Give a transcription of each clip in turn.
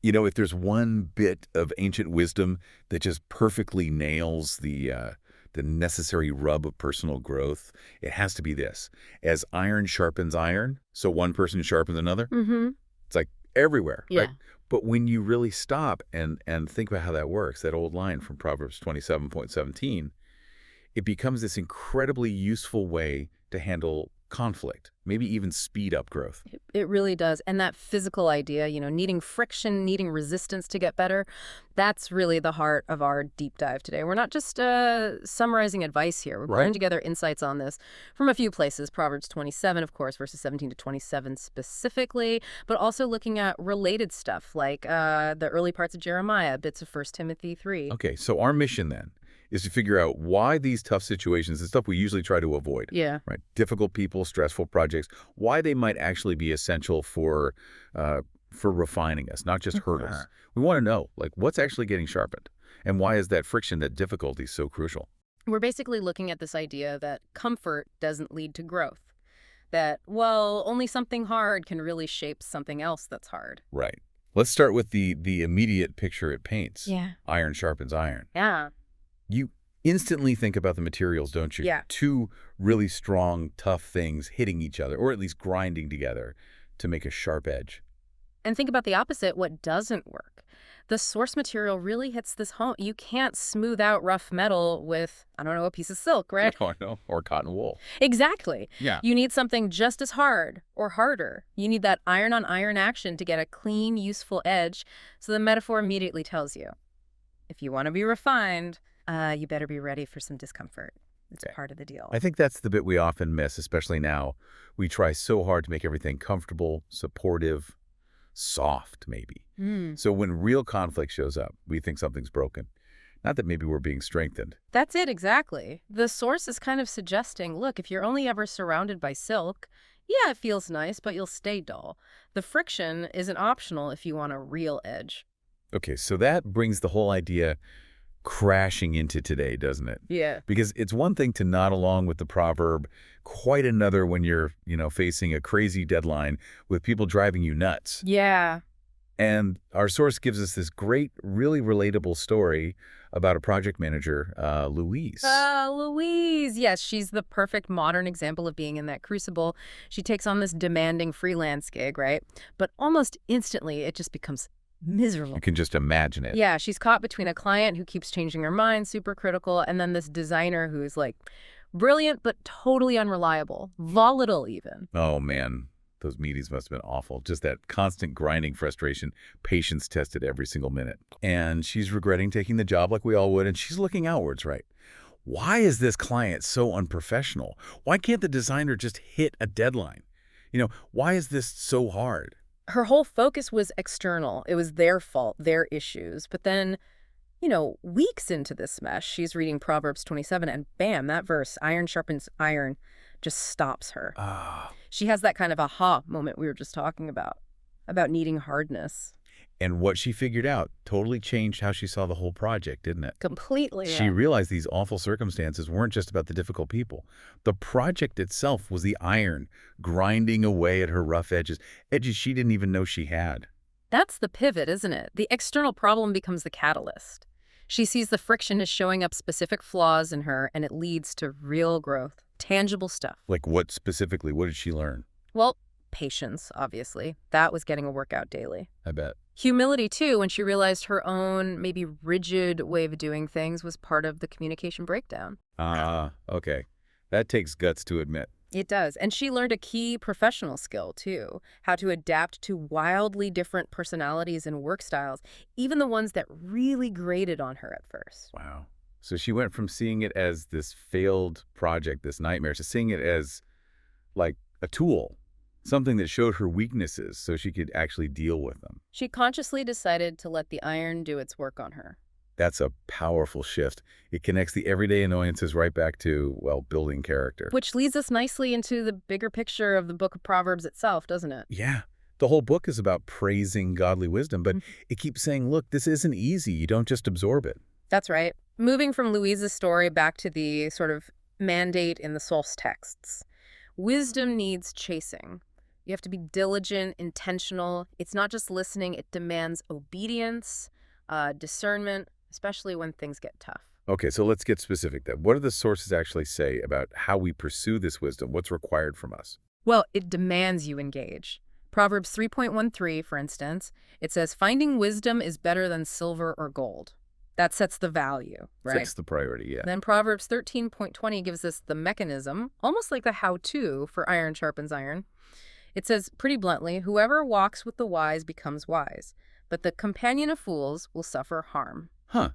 If there's one bit of ancient wisdom that just perfectly nails the necessary rub of personal growth, it has to be this. As iron sharpens iron, so one person sharpens another, Mm-hmm. it's like everywhere, right? Yeah. But when you really stop and think about how that works, that old line from Proverbs 27:17, it becomes this incredibly useful way to handle conflict, maybe even speed up growth. It really does. And that physical idea, needing friction, needing resistance to get better, that's really the heart of our deep dive today. We're not just summarizing advice here. We're pulling Right. together insights on this from a few places. Proverbs 27, of course, verses 17 to 27 specifically, but also looking at related stuff like the early parts of Jeremiah, bits of 1 Timothy 3. Okay, so our mission then is to figure out why these tough situations, the stuff we usually try to avoid, Yeah. right? Difficult people, stressful projects, why they might actually be essential for refining us, not just hurt us. We want to know, like, what's actually getting sharpened, and why is that friction, that difficulty, so crucial? We're basically looking at this idea that comfort doesn't lead to growth. That, well, only something hard can really shape something else that's hard. Right. Let's start with the immediate picture it paints. Yeah. Iron sharpens iron. Yeah. You instantly think about the materials, don't you? Yeah. Two really strong, tough things hitting each other, or at least grinding together to make a sharp edge. And think about the opposite, what doesn't work. The source material really hits this home. You can't smooth out rough metal with, I don't know, a piece of silk, right? Oh, I know. Or cotton wool. Exactly. Yeah. You need something just as hard or harder. You need that iron on iron action to get a clean, useful edge. So the metaphor immediately tells you, if you want to be refined, you better be ready for some discomfort. It's Okay. part of the deal. I think that's the bit we often miss, especially now. We try so hard to make everything comfortable, supportive, soft, maybe. So when real conflict shows up, we think something's broken. Not that maybe we're being strengthened. That's it, exactly. The source is kind of suggesting, look, if you're only ever surrounded by silk, yeah, it feels nice, but you'll stay dull. The friction isn't optional if you want a real edge. Okay, so that brings the whole idea crashing into today, doesn't it? Yeah. Because it's one thing to nod along with the proverb, quite another when you're, facing a crazy deadline with people driving you nuts. Yeah. And our source gives us this great, really relatable story about a project manager, Louise. Louise. Yes, she's the perfect modern example of being in that crucible. She takes on this demanding freelance gig, right? But almost instantly, it just becomes miserable. You can just imagine it. Yeah, she's caught between a client who keeps changing her mind, super critical, and then this designer who's like brilliant but totally unreliable, volatile even. Oh, man. Those meetings must have been awful. Just that constant grinding frustration, patience tested every single minute. And she's regretting taking the job like we all would, and she's looking outwards, right? Why is this client so unprofessional? Why can't the designer just hit a deadline? Why is this so hard? Her whole focus was external. It was their fault, their issues. But then, weeks into this mess, she's reading Proverbs 27, and bam, that verse, iron sharpens iron, just stops her. She has that kind of aha moment we were just talking about needing hardness. And what she figured out totally changed how she saw the whole project, didn't it? Completely. She realized these awful circumstances weren't just about the difficult people. The project itself was the iron grinding away at her rough edges she didn't even know she had. That's the pivot, isn't it? The external problem becomes the catalyst. She sees the friction as showing up specific flaws in her, and it leads to real growth, tangible stuff. Like what specifically? What did she learn? Well, patience, obviously. That was getting a workout daily. I bet. Humility, too, when she realized her own maybe rigid way of doing things was part of the communication breakdown. Okay. That takes guts to admit. It does. And she learned a key professional skill, too, how to adapt to wildly different personalities and work styles, even the ones that really grated on her at first. Wow. So she went from seeing it as this failed project, this nightmare, to seeing it as like a tool, something that showed her weaknesses so she could actually deal with them. She consciously decided to let the iron do its work on her. That's a powerful shift. It connects the everyday annoyances right back to, building character. Which leads us nicely into the bigger picture of the book of Proverbs itself, doesn't it? Yeah. The whole book is about praising godly wisdom, but it keeps saying, look, this isn't easy. You don't just absorb it. That's right. Moving from Louise's story back to the sort of mandate in the source texts. Wisdom needs chasing. You have to be diligent, intentional. It's not just listening. It demands obedience, discernment, especially when things get tough. Okay, so let's get specific then. What do the sources actually say about how we pursue this wisdom? What's required from us? Well, it demands you engage. Proverbs 3.13, for instance, it says, finding wisdom is better than silver or gold. That sets the value, right? Sets the priority, yeah. Then Proverbs 13.20 gives us the mechanism, almost like the how-to for iron sharpens iron. It says, pretty bluntly, whoever walks with the wise becomes wise, but the companion of fools will suffer harm. Huh.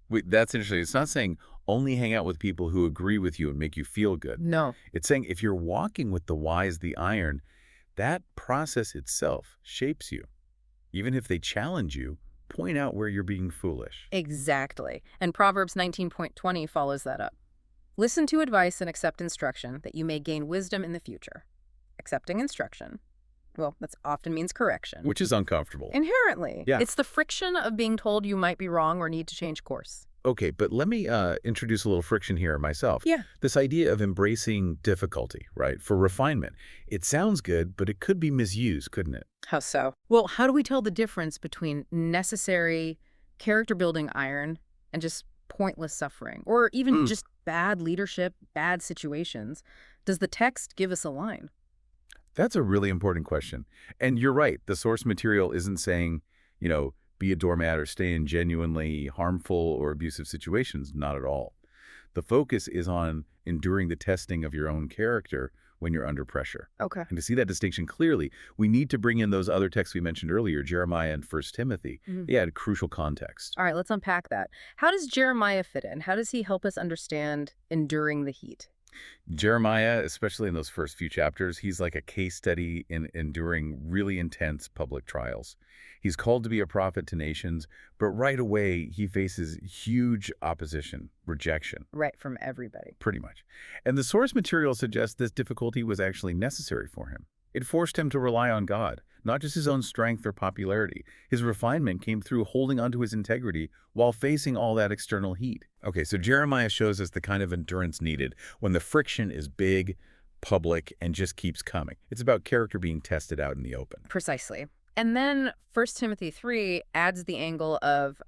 Wait, that's interesting. It's not saying only hang out with people who agree with you and make you feel good. No. It's saying if you're walking with the wise, the iron, that process itself shapes you. Even if they challenge you, point out where you're being foolish. Exactly. And Proverbs 19.20 follows that up. Listen to advice and accept instruction that you may gain wisdom in the future. Accepting instruction. Well, that often means correction. Which is uncomfortable. Inherently. Yeah. It's the friction of being told you might be wrong or need to change course. Okay, but let me introduce a little friction here myself. Yeah. This idea of embracing difficulty, right, for refinement. It sounds good, but it could be misused, couldn't it? How so? Well, how do we tell the difference between necessary character-building iron and just pointless suffering? Or even just bad leadership, bad situations? Does the text give us a line? That's a really important question. And you're right. The source material isn't saying, be a doormat or stay in genuinely harmful or abusive situations. Not at all. The focus is on enduring the testing of your own character when you're under pressure. Okay. And to see that distinction clearly, we need to bring in those other texts we mentioned earlier, Jeremiah and 1 Timothy. They add crucial context. All right, let's unpack that. How does Jeremiah fit in? How does he help us understand enduring the heat? Jeremiah, especially in those first few chapters, he's like a case study in enduring really intense public trials. He's called to be a prophet to nations, but right away he faces huge opposition, rejection. Right, from everybody. Pretty much. And the source material suggests this difficulty was actually necessary for him. It forced him to rely on God, not just his own strength or popularity. His refinement came through holding onto his integrity while facing all that external heat. Okay, so Jeremiah shows us the kind of endurance needed when the friction is big, public, and just keeps coming. It's about character being tested out in the open. Precisely. And then 1 Timothy 3 adds the angle of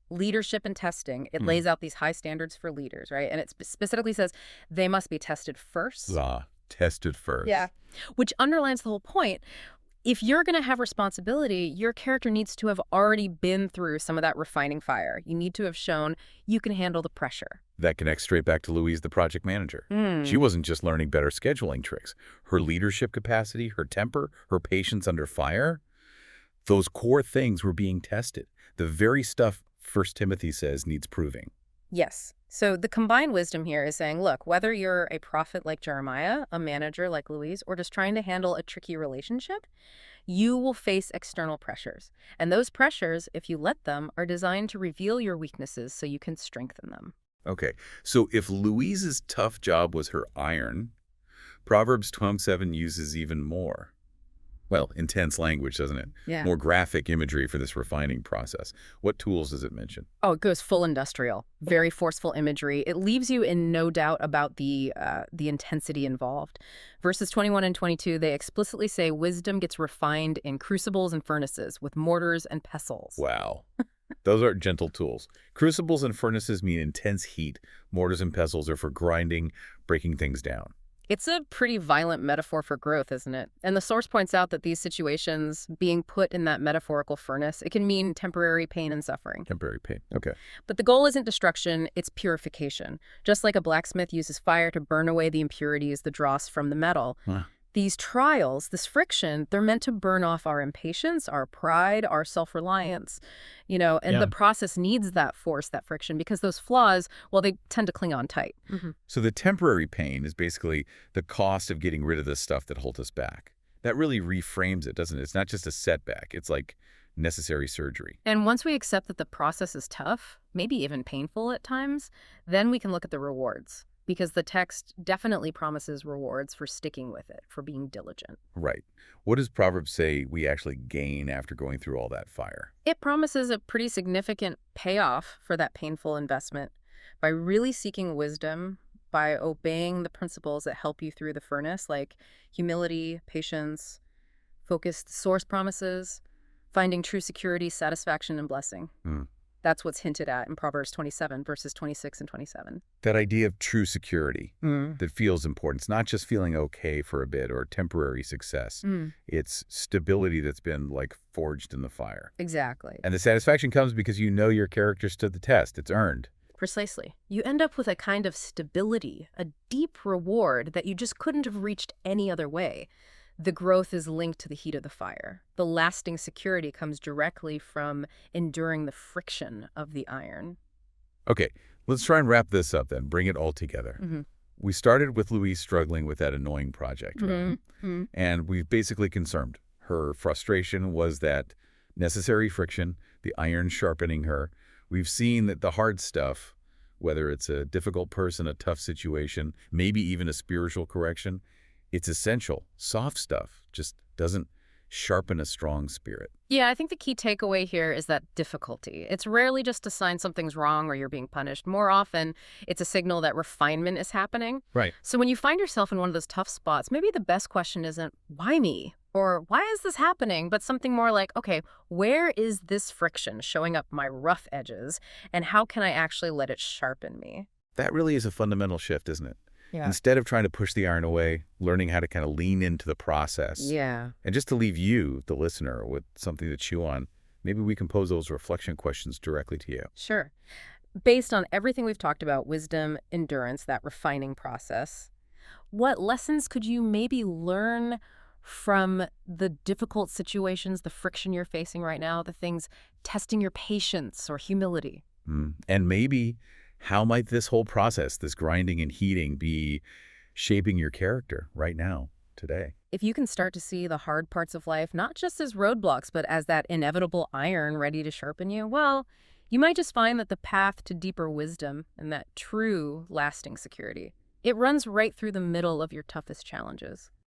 leadership and testing. It lays out these high standards for leaders, right? And it specifically says they must be tested first. Tested first. Yeah, which underlines the whole point. If you're going to have responsibility, your character needs to have already been through some of that refining fire. You need to have shown you can handle the pressure. That connects straight back to Louise, the project manager. She wasn't just learning better scheduling tricks. Her leadership capacity, her temper, her patience under fire, those core things were being tested. The very stuff 1 Timothy says needs proving. Yes. So the combined wisdom here is saying, look, whether you're a prophet like Jeremiah, a manager like Louise, or just trying to handle a tricky relationship, you will face external pressures. And those pressures, if you let them, are designed to reveal your weaknesses so you can strengthen them. Okay, so if Louise's tough job was her iron, Proverbs 12:7 uses even more. Well, intense language, doesn't it? Yeah. More graphic imagery for this refining process. What tools does it mention? Oh, it goes full industrial, very forceful imagery. It leaves you in no doubt about the intensity involved. Verses 21 and 22, they explicitly say wisdom gets refined in crucibles and furnaces with mortars and pestles. Wow. Those aren't gentle tools. Crucibles and furnaces mean intense heat. Mortars and pestles are for grinding, breaking things down. It's a pretty violent metaphor for growth, isn't it? And the source points out that these situations, being put in that metaphorical furnace, it can mean temporary pain and suffering. Temporary pain. Okay. But the goal isn't destruction, it's purification. Just like a blacksmith uses fire to burn away the impurities, the dross from the metal. These trials, this friction, they're meant to burn off our impatience, our pride, our self-reliance, and the process needs that force, that friction, because those flaws, well, they tend to cling on tight. So the temporary pain is basically the cost of getting rid of the stuff that holds us back. That really reframes it, doesn't it? It's not just a setback. It's like necessary surgery. And once we accept that the process is tough, maybe even painful at times, then we can look at the rewards. Because the text definitely promises rewards for sticking with it, for being diligent. Right. What does Proverbs say we actually gain after going through all that fire? It promises a pretty significant payoff for that painful investment. By really seeking wisdom, by obeying the principles that help you through the furnace, like humility, patience, focused source promises, finding true security, satisfaction, and blessing. Hmm. That's what's hinted at in Proverbs 27, verses 26 and 27. That idea of true security Mm. that feels important. It's not just feeling okay for a bit or temporary success. Mm. It's stability that's been, like, forged in the fire. Exactly. And the satisfaction comes because you know your character stood the test. It's earned. Precisely. You end up with a kind of stability, a deep reward that you just couldn't have reached any other way. The growth is linked to the heat of the fire. The lasting security comes directly from enduring the friction of the iron. Okay, let's try and wrap this up then. Bring it all together. Mm-hmm. We started with Louise struggling with that annoying project, right? Mm-hmm. And we've basically confirmed her frustration was that necessary friction, the iron sharpening her. We've seen that the hard stuff, whether it's a difficult person, a tough situation, maybe even a spiritual correction, it's essential. Soft stuff just doesn't sharpen a strong spirit. Yeah, I think the key takeaway here is that difficulty. It's rarely just a sign something's wrong or you're being punished. More often, it's a signal that refinement is happening. Right. So when you find yourself in one of those tough spots, maybe the best question isn't, why me? Or why is this happening? But something more like, okay, where is this friction showing up my rough edges? And how can I actually let it sharpen me? That really is a fundamental shift, isn't it? Yeah. Instead of trying to push the iron away, learning how to kind of lean into the process. Yeah. And just to leave you, the listener, with something to chew on, maybe we can pose those reflection questions directly to you. Sure. Based on everything we've talked about, wisdom, endurance, that refining process, what lessons could you maybe learn from the difficult situations, the friction you're facing right now, the things testing your patience or humility? And maybe how might this whole process, this grinding and heating, be shaping your character right now, today? If you can start to see the hard parts of life, not just as roadblocks, but as that inevitable iron ready to sharpen you, well, you might just find that the path to deeper wisdom and that true lasting security, it runs right through the middle of your toughest challenges.